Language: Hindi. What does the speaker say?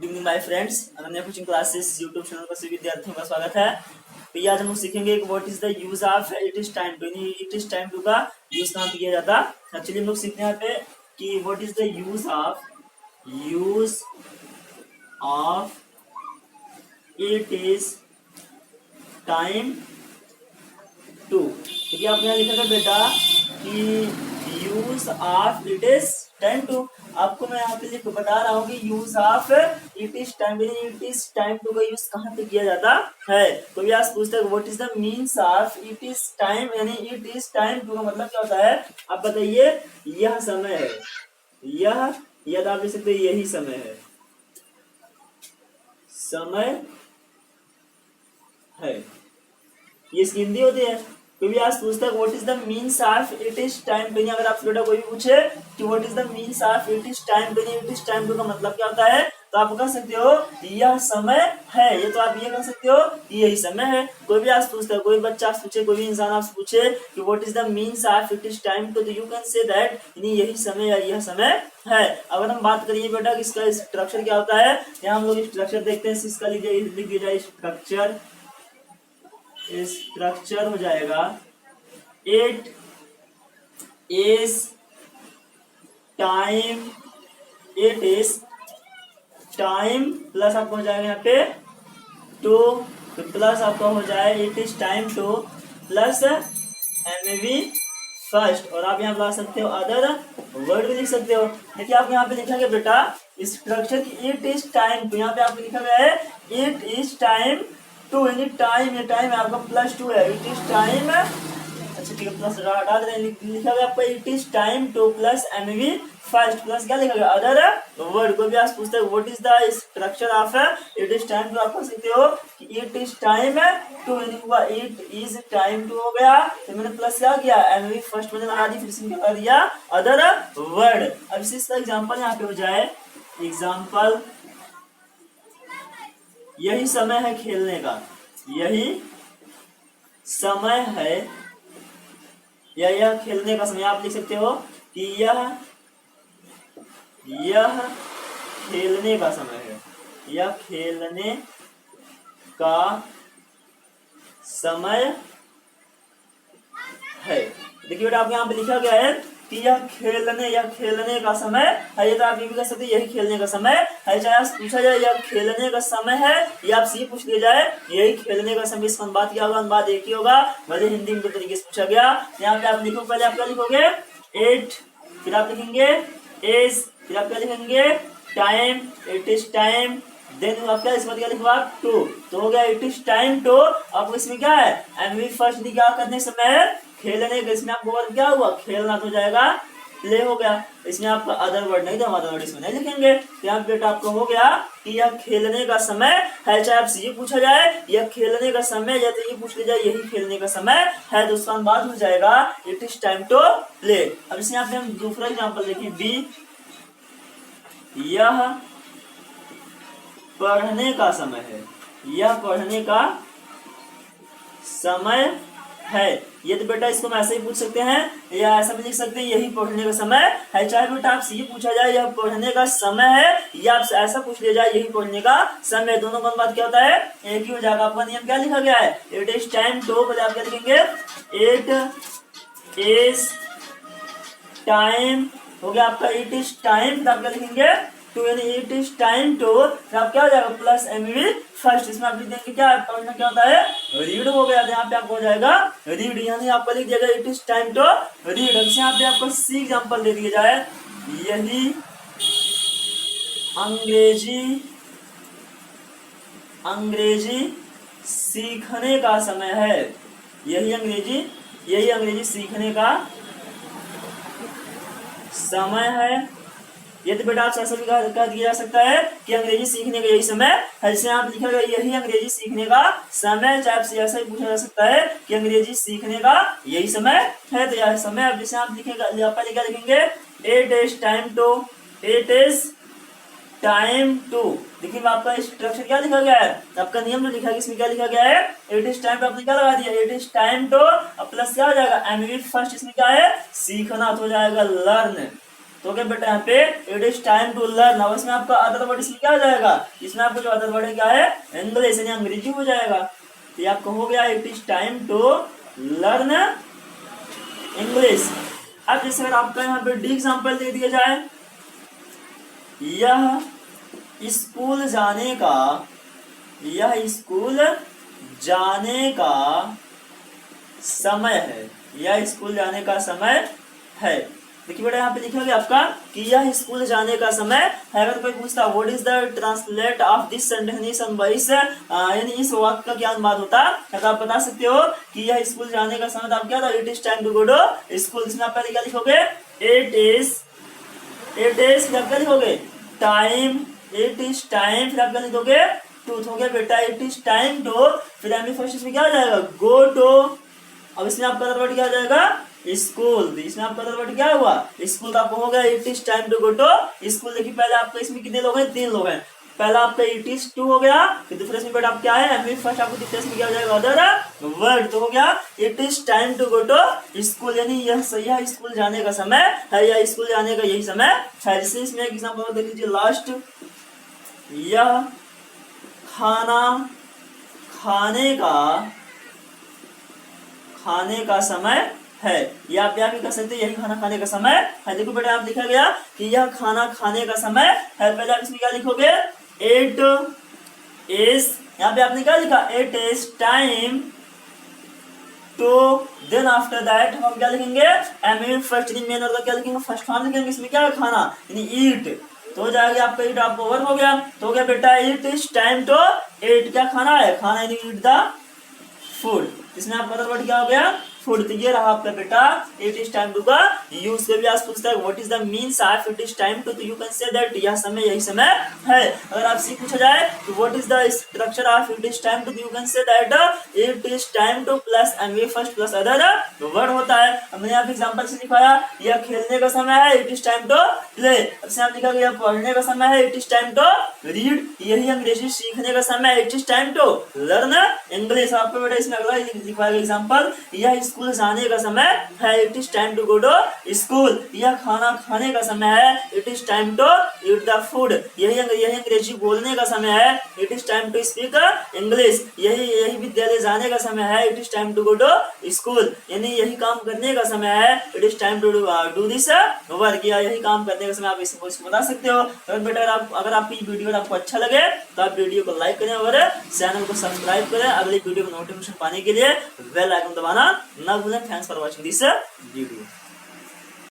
Good evening my friends, Ananya coaching classes YouTube channel पर सभी विद्यार्थियों का स्वागत है। तो ये आज हम लोग सीखेंगे कि what is the use of it is time to. It is time to का यूज कहाँ पे किया जाता है। एक्चुअली हम लोग सीखते हैं यहाँ पे कि what is the use of it is time to. देखिए आपने यहाँ लिखा था बेटा कि use of it is time to. आपको मैं यहाँ पे लिख बता रहा हूँ कि use of it is time it is time to का यूज कहाँ पे किया जाता है। कोई भी आज पूछता है what is the means of it is time, यानी इट इज टाइम टू का मतलब क्या होता है आप बताइए। यह समय है, यह आप लिख सकते यही समय है, समय है, ये इसकी हिंदी होती है। कोई भी आज पूछता है what is the means of it is time to, अगर आपसे बेटा कोई भी पूछे कि what is the means of it is time to, it is time to का मतलब क्या होता है, तो आप कह सकते हो यह समय है। ये तो आप ये कह सकते हो यही समय है। कोई भी आज पूछता है, कोई बच्चा आपसे पूछे, कोई भी इंसान आपसे पूछे कि what is the means of it is time to, तो यू कैन से दैट यही समय या यह समय है। अगर हम बात करिए बेटा कि इसका स्ट्रक्चर क्या होता है, यहाँ हम लोग स्ट्रक्चर देखते हैं। इसका लिख दिया जाए स्ट्रक्चर हो जाएगा it is time, it is time plus आपको हो जाएगा यहाँ पे टू, प्लस आपका हो जाए it is time to plus MV first, और आप यहाँ ला सकते हो अदर वर्ड भी लिख सकते हो। देखिए आप यहाँ पे लिखेंगे बेटा स्ट्रक्चर की इट इज टाइम टू, यहाँ पे आपको लिखा गया है इट इज टाइम टू, यानी टाइम, ये टाइम है आपका प्लस टू है, इट इज टाइम, अच्छा ठीक है प्लस हटा दे रहे हैं, लिखा गया आपका it is time to plus MV first plus क्या लिखा गया अदर वर्ड। कोई भी आज पूछता है what is the structure of it is time to, आप कह सकते हो कि इट इज टाइम टू, यानी हुआ इट इज टाइम टू हो गया, तो मैंने प्लस क्या किया एमवी फर्स्ट मैंने लगा दी, फिर इसमें क्या कर दिया अदर वर्ड। अब इसका एग्जांपल यहाँ पे हो जाए, एग्जांपल यही समय है खेलने का, यही समय है या यह खेलने का समय। आप लिख सकते हो कि यह खेलने का समय है, यह खेलने का समय है। देखिए बेटा आपके यहाँ पे लिखा गया है कि यह खेलने का समय है, ये तो आप ये भी कह सकते हैं यही खेलने का समय है। चाहे आपसे पूछा जाए यह खेलने का समय है, या आपसे ये पूछ लिया जाए यही खेलने का समय, इसका अनुवाद क्या होगा, अनुवाद एक ही होगा, भले हिंदी में दो तरीके से पूछा गया। यहाँ पे आप लिखो, पहले आप क्या लिखोगे इट, फिर आप लिखेंगे इज, फिर आप क्या लिखेंगे time, it is time, then आप क्या इसमें क्या लिखवा टू, तो हो गया इट इज टाइम टू। आपको इसमें क्या है एमवी फर्स्ट क्या करने समय है खेलने का, इसमें आपको क्या हुआ खेलना तो जाएगा प्ले हो गया, इसमें आपका अदर वर्ड नहीं था, अदर वर्ड इसमें नहीं लिखेंगे। यहाँ बेटा आपको हो गया कि यह खेलने का समय है। चाहे आपसे ये पूछा जाए यह खेलने का समय, या तो ये पूछ लिया जाए यही खेलने का समय है, तो उसका अनुवाद हो जाएगा it is time to play. अब इसमें यहाँ पे हम दूसरा एग्जाम्पल देखिए, बी यह पढ़ने का समय है, यह पढ़ने का समय है। ये तो बेटा इसको हम ऐसे ही पूछ सकते हैं या ऐसा भी लिख सकते हैं यही पढ़ने का समय है। चाहे बेटा आपसे ये पूछा जाए यह पढ़ने का समय है, या आपसे ऐसा पूछ लिया जाए यही पढ़ने का समय, दोनों का बात क्या होता है एक ही हो जाएगा। आपका नियम क्या लिखा गया है इट इज टाइम टू, पहले आप क्या लिखेंगे इट इज टाइम, हो गया आपका इट इज टाइम, तो आप क्या लिखेंगे टू, यानी इट इज टाइम टू, आप क्या हो जाएगा प्लस एमवी फर्स्ट, इसमें आप लिख देंगे क्या पढ़ना क्या होता है रीड हो गया, यहाँ पे आपको हो जाएगा रीड, यानी आपको लिख दिया it is time to read. यहाँ पे आपको सी एग्जांपल दे दिया जाए, यही अंग्रेजी सीखने का समय है, यही अंग्रेजी सीखने का समय है। ये तो बेटा ऐसा भी कह दिया जा सकता है कि अंग्रेजी सीखने का यही समय है, जैसे आप लिखा गया यही अंग्रेजी सीखने का समय। चाहे आपसे ऐसा ही पूछा जा सकता है कि अंग्रेजी सीखने का यही समय है, तो यह समय। अब जैसे आप लिखेगा पहले क्या लिखेंगे it is time to, it is time to. देखिए आपका स्ट्रक्चर क्या लिखा गया है, आपका नियम जो लिखा है इसमें क्या लिखा गया है इट इज टाइम टू, आपने क्या लगा दिया इट इज टाइम टू, अब प्लस क्या हो जाएगा एमवी फर्स्ट, इसमें क्या है सीखना, तो हो जाएगा लर्न, तो क्या बेटा यहाँ पे it is time to learn. अब इसमें आपका अदर वर्ड इसमें क्या हो जाएगा, इसमें आपको जो अदर वर्ड है क्या है, इंग्लिश यानी अंग्रेजी हो जाएगा। तो आपका हो गया it is time to learn English. अब जैसे अगर आपका यहाँ पे डी एग्जाम्पल दे दिया जाए, यह स्कूल जाने का, यह स्कूल जाने का समय है, यह स्कूल जाने का समय है। देखिए बेटा यहाँ पे लिखा गया आपका कि यह स्कूल जाने का समय है। अगर कोई पूछता what is the translate of this sentence in voice, यानी इस वाक्य का क्या अनुवाद होता है, तो आप बता सकते हो कि यह स्कूल जाने का समय, तो आप क्या था, it is time to go to school. इसमें आप पहले क्या लिखोगे, इट इज फिर आप क्या लिखोगे, टाइम, इट इज टाइम, फिर आप क्या लिखोगे, टू। हो गया बेटा इट इज टाइम टू, फिर एम फर्स्ट इसमें क्या हो जाएगा, गो टू। अब इसमें आपका अदर वर्ड क्या हो जाएगा, स्कूल। इसमें आपका अदर वर्ड क्या हुआ, स्कूल। तो आपको हो गया it is time to go to school. देखिए पहले आपका इसमें कितने लोग हैं, 3 लोग हैं। पहला आपका इट इज टू हो गया, फिर दूसरे इसमें बेटा आप क्या है, एम फर्स्ट आपको दूसरे इसमें क्या हो जाएगा, अदर वर्ड। तो हो गया it is time to go to school, यानी यह स्कूल जाने का समय है, या स्कूल जाने का यही समय है। जैसे इसमें एक एग्जांपल देख लीजिए लास्ट, यह खाना खाने का समय है, या आप भी कर सकते हैं यही खाना खाने का समय है। देखो बेटा आप लिखा गया कि यह खाना खाने का समय है। पहले आप इसमें क्या लिखोगे, इट इज, यहाँ पे आपने क्या लिखा, it is time to, then after that हम क्या लिखेंगे, एम फर्स्ट मेन और क्या लिखेंगे, फर्स्ट फॉर्म लिखेंगे। इसमें क्या है, खाना यानी ईट, तो हो जाएगा आपका ईट आप ओवर हो गया। तो हो गया बेटा it is time to eat, क्या खाना है, खाना यानी ईट द फूड। इसमें आपका अदर वर्ड क्या हो गया, फूड। तो ये रहा आपका बेटा इट इज टाइम टू का यूज। कभी आज पूछता है what is the means of it is time to, तो यू कैन से दैट यह समय यही समय है। अगर आपसे पूछा जाए तो what is the structure of it is time to, तो you can say that it is time to plus M first plus other word होता है। हमने यहाँ पे एग्जांपल से लिखाया, यह खेलने का समय है, it is time to play. अब लिखा गया पढ़ने का समय है, it is time to read. यही अंग्रेजी सीखने का समय है, it is time to learn English. आपको बेटा इसमें अगला लिखवाएगा एग्जांपल, यह स्कूल जाने का समय है, it is time to go to school. यह खाना खाने का समय है, it is time to eat the food. यही अंग्रेजी बोलने का समय है, it is time to speak English. यही विद्यालय जाने का समय है, it is time to go to school. यानी यही काम करने का समय है, it is time to do this work. यही काम करने का समय आप इसको बता सकते हो। तो बेटा अगर आपकी वीडियो आपको अच्छा लगे तो आप वीडियो को लाइक करें और चैनल को सब्सक्राइब करें। अगली वीडियो को नोटिफिकेशन पाने के लिए बेल आइकन दबाना ना भूलें। Thanks for watching this video.